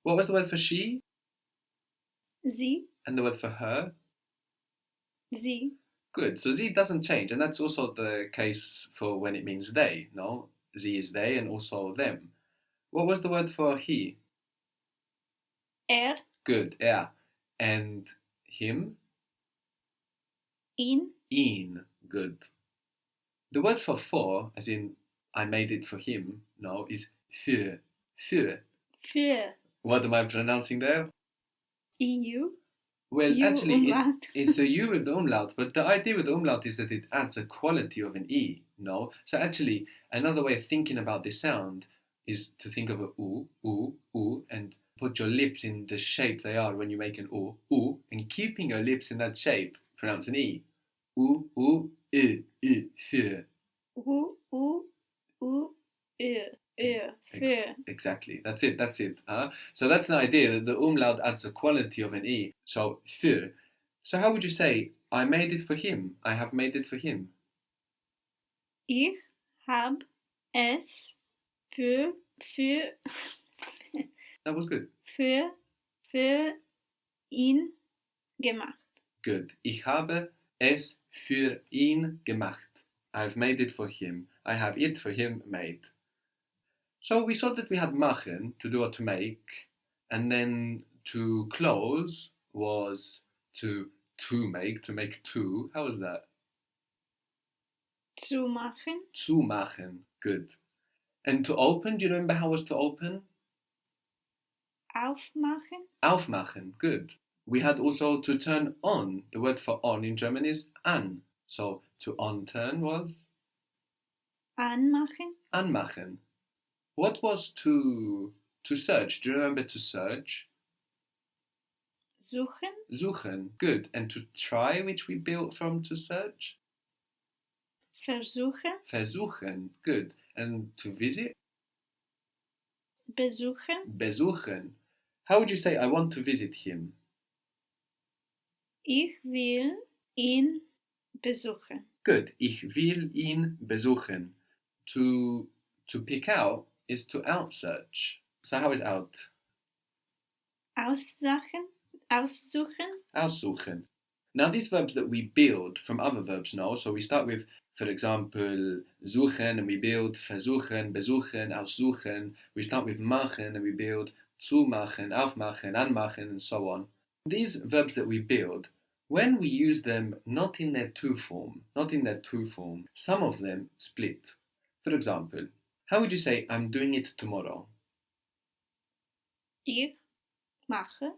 What was the word for she? Sie, And the word for her? sie, Good. So sie doesn't change, and that's also the case for when it means they, no? Sie is they and also them. What was the word for he? Good, er. And him? ihn, Ihn. Good. The word for, as in I made it for him, no, is für. Für. für, What am I pronouncing there? EU, Well, U actually, umlaut. it's the U with the umlaut, but the idea with the umlaut is that it adds a quality of an E, no? So actually, another way of thinking about this sound is to think of a U, and put your lips in the shape they are when you make an U, and keeping your lips in that shape, pronounce an E. U, für. Für. Exactly. That's it. So that's the idea that the umlaut adds a quality of an E. So für. So how would you say, I made it for him? I have made it for him. Ich hab es für That was good. für ihn gemacht. Good. Ich habe es für ihn gemacht. I've made it for him. I have it for him made. So we saw that we had machen, to do or to make, and then to close was to make two. How was that? Zu machen. Zu machen. Good. And to open, do you remember how was to open? Aufmachen. Aufmachen. Good. We had also to turn on. The word for on in German is an. So to on turn was? Anmachen. Anmachen. What was to search? Do you remember to search? Suchen. Suchen. Good. And to try, which we built from to search? Versuchen. Versuchen. Good. And to visit? Besuchen. Besuchen. How would you say, I want to visit him? Ich will ihn besuchen. Good. Ich will ihn besuchen. To pick out is to outsearch. So how is out? Aussuchen. Aussuchen. Now these verbs that we build from other verbs now, so we start with, for example, suchen and we build versuchen, besuchen, aussuchen. We start with machen and we build zumachen, aufmachen, anmachen, and so on. These verbs that we build, when we use them not in their to form, some of them split. For example, how would you say, I'm doing it tomorrow? Ich mache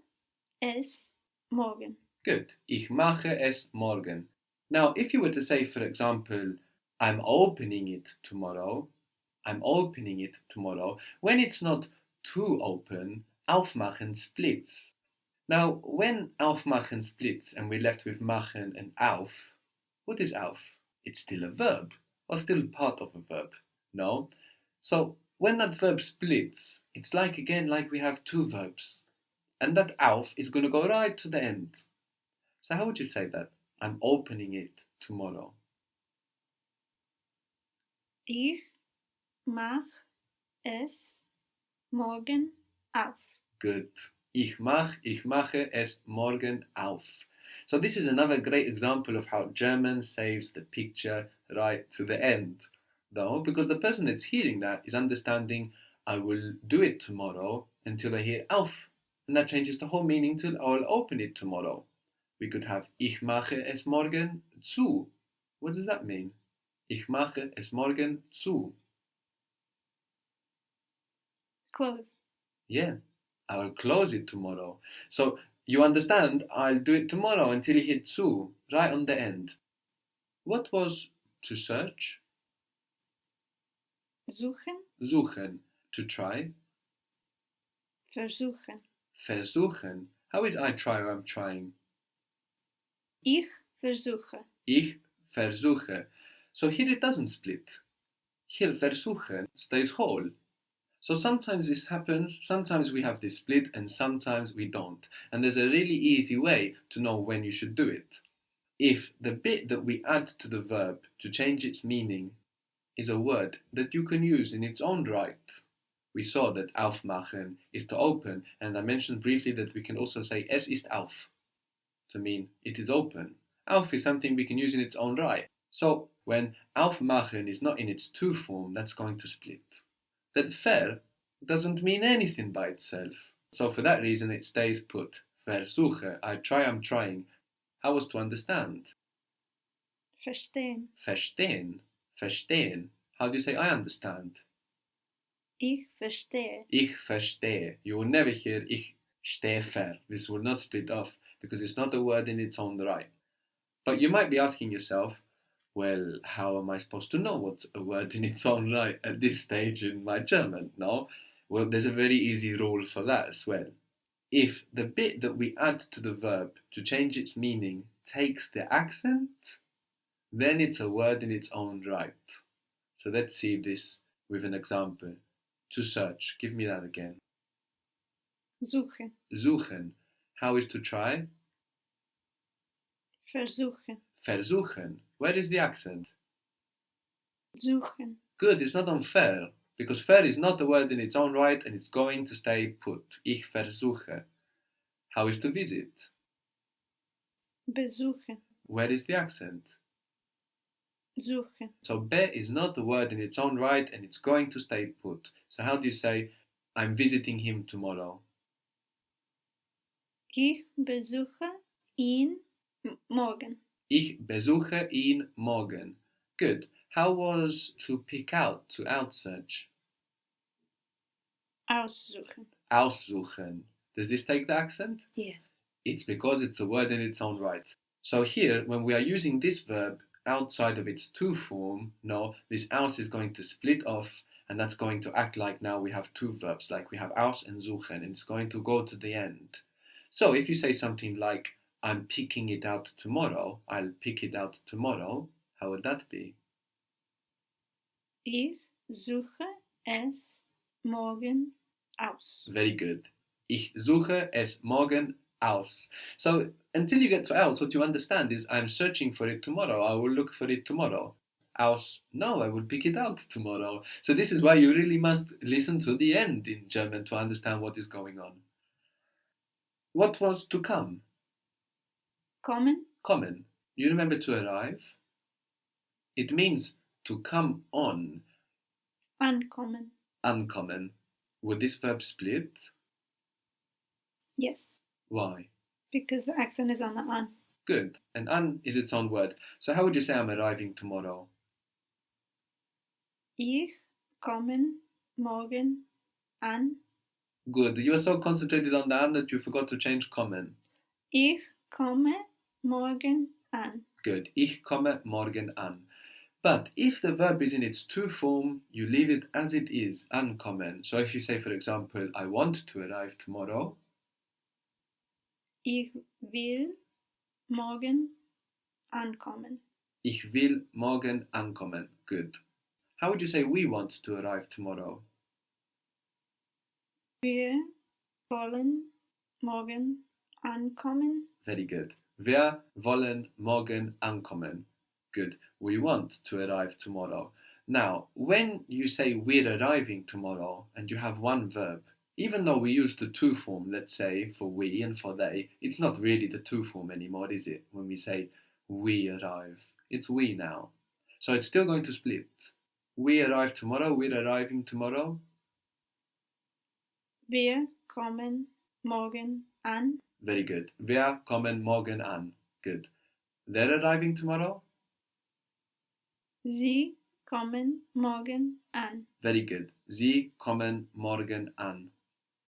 es morgen. Good. Ich mache es morgen. Now, if you were to say, for example, I'm opening it tomorrow, when it's not to open, aufmachen splits. Now, when aufmachen splits and we're left with machen and auf, what is auf? It's still a verb, or still part of a verb, no? So, when that verb splits, it's like we have two verbs. And that auf is going to go right to the end. So how would you say that? I'm opening it tomorrow. Ich mach es morgen auf. Good. Ich mache es morgen auf. So this is another great example of how German saves the picture right to the end. Though, because the person that's hearing that is understanding, I will do it tomorrow until I hear auf. And that changes the whole meaning to I will open it tomorrow. We could have ich mache es morgen zu. What does that mean? Ich mache es morgen zu. Close. Yeah, I will close it tomorrow. So you understand, I'll do it tomorrow until you hit zu, right on the end. What was to search? Suchen. Suchen. To try? Versuchen. Versuchen. How is I try or I'm trying? Ich versuche. Ich versuche. So here it doesn't split. Here versuchen stays whole. So sometimes this happens, sometimes we have this split and sometimes we don't. And there's a really easy way to know when you should do it. If the bit that we add to the verb to change its meaning is a word that you can use in its own right, We saw that aufmachen is to open, and I mentioned briefly that we can also say es ist auf to mean it is open. Auf is something we can use in its own right. So when aufmachen is not in its to form, that's going to split. That ver doesn't mean anything by itself. So for that reason it stays put. Versuche, I try, I'm trying. How was to understand? Verstehen. Verstehen. Verstehen. How do you say I understand? Ich verstehe. Ich verstehe. You will never hear ich stehe ver. This will not split off because it's not a word in its own right. But you might be asking yourself, well, how am I supposed to know what's a word in its own right at this stage in my German? No? Well, there's a very easy rule for that as well. If the bit that we add to the verb to change its meaning takes the accent, then it's a word in its own right. So let's see this with an example. To search. Give me that again. Suchen. Suchen. How is to try? Versuchen. Versuchen. Where is the accent? Suchen. Good, it's not on ver, because ver is not a word in its own right and it's going to stay put. Ich versuche. How is to visit? Besuchen. Where is the accent? Suchen. So be is not a word in its own right and it's going to stay put. So how do you say, I'm visiting him tomorrow? Ich besuche ihn morgen. Ich besuche ihn morgen. Good. How was to pick out, to outsearch? Aussuchen. Aussuchen. Does this take the accent? Yes. It's because it's a word in its own right. So here, when we are using this verb outside of its to form, no, this aus is going to split off and that's going to act like now we have two verbs, like we have aus and suchen, and it's going to go to the end. So if you say something like, I'm picking it out tomorrow, I'll pick it out tomorrow, how would that be? Ich suche es morgen aus. Very good. Ich suche es morgen aus. So until you get to aus, what you understand is I'm searching for it tomorrow. I will look for it tomorrow. Aus, no, I will pick it out tomorrow. So this is why you really must listen to the end in German to understand what is going on. What was to come? Kommen. Kommen. You remember to arrive? It means to come on. Ankommen. Ankommen. Would this verb split? Yes. Why? Because the accent is on the an. Good. And an is its own word. So how would you say I'm arriving tomorrow? Ich kommen morgen an. Good. You were so concentrated on the an that you forgot to change kommen. Ich komme morgen an. Good. Ich komme morgen an. But if the verb is in its to form, you leave it as it is, ankommen. So if you say, for example, I want to arrive tomorrow. Ich will morgen ankommen. Ich will morgen ankommen. Good. How would you say we want to arrive tomorrow? Wir wollen morgen ankommen. Very good. Wir wollen morgen ankommen. Good. We want to arrive tomorrow. Now, when you say we're arriving tomorrow and you have one verb, even though we use the to form, let's say, for we and for they, it's not really the to form anymore, is it? When we say we arrive, it's we now. So it's still going to split. We arrive tomorrow, we're arriving tomorrow. Wir kommen morgen an. Very good. Wir kommen morgen an. Good. They're arriving tomorrow. Sie kommen morgen an. Very good. Sie kommen morgen an.